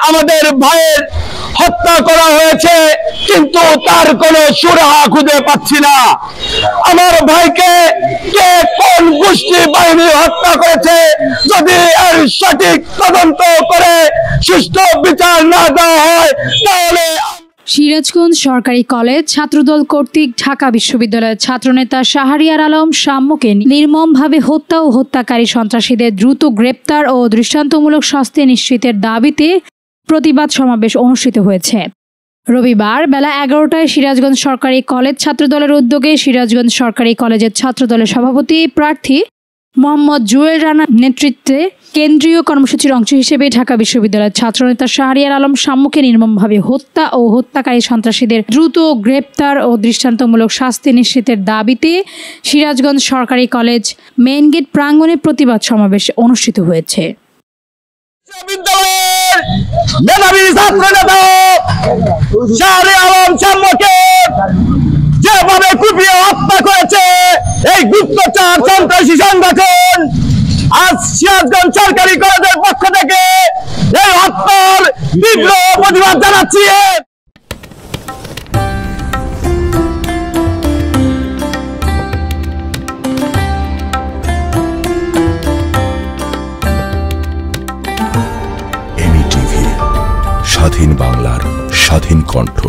আমাদের ভাইয়ের হত্যা করা হয়েছে, কিন্তু তার কোনো সুরাহা খুঁজে পাচ্ছি না। আমার ভাইকে কে কোন গোষ্ঠী বাহিনী হত্যা করেছে, যদি এর সঠিক তদন্ত করে সুষ্ঠু বিচার না দেওয়া হয় তাহলে। সিরাজগঞ্জ সরকারি কলেজ ছাত্রদল কর্তৃক ঢাকা বিশ্ববিদ্যালয়ের ছাত্রনেতা শাহরিয়ার আলম শাম্যকে নির্মমভাবে হত্যা ও হত্যাকারী সন্ত্রাসীদের দ্রুত গ্রেপ্তার ও দৃষ্টান্তমূলক শাস্তি নিশ্চিতের দাবিতে প্রতিবাদ সমাবেশ অনুষ্ঠিত হয়েছে। রবিবার বেলা 11টায় সিরাজগঞ্জ সরকারি কলেজ ছাত্রদলের উদ্যোগে সিরাজগঞ্জ সরকারি কলেজের ছাত্রদলের সভাপতি প্রার্থী মোহাম্মদ জুয়েল রানার নেতৃত্বে কেন্দ্রীয় কর্মসূচির অংশ হিসেবে ঢাকা বিশ্ববিদ্যালয়ের ছাত্রনেতা শাহরিয়ার আলম শাম্যকে নির্মমভাবে হত্যা ও হত্যাকারী সন্ত্রাসীদের দ্রুত গ্রেপ্তার ও দৃষ্টান্তমূলক শাস্তি নিশ্চিতের দাবিতে সিরাজগঞ্জ সরকারি কলেজ মেইন গেট প্রাঙ্গণে প্রতিবাদ সমাবেশ অনুষ্ঠিত হয়েছে। যেভাবে কুপিয়ে হত্যা করেছে এই গুপ্তচর সন্ত্রাসী সংগঠন, আজ সিরাজগঞ্জ সরকারি কলেজের পক্ষ থেকে এই হত্যার তীব্র প্রতিবাদ জানাচ্ছি। এমি টিভি, স্বাধীন বাংলার স্বাধীন কণ্ঠ।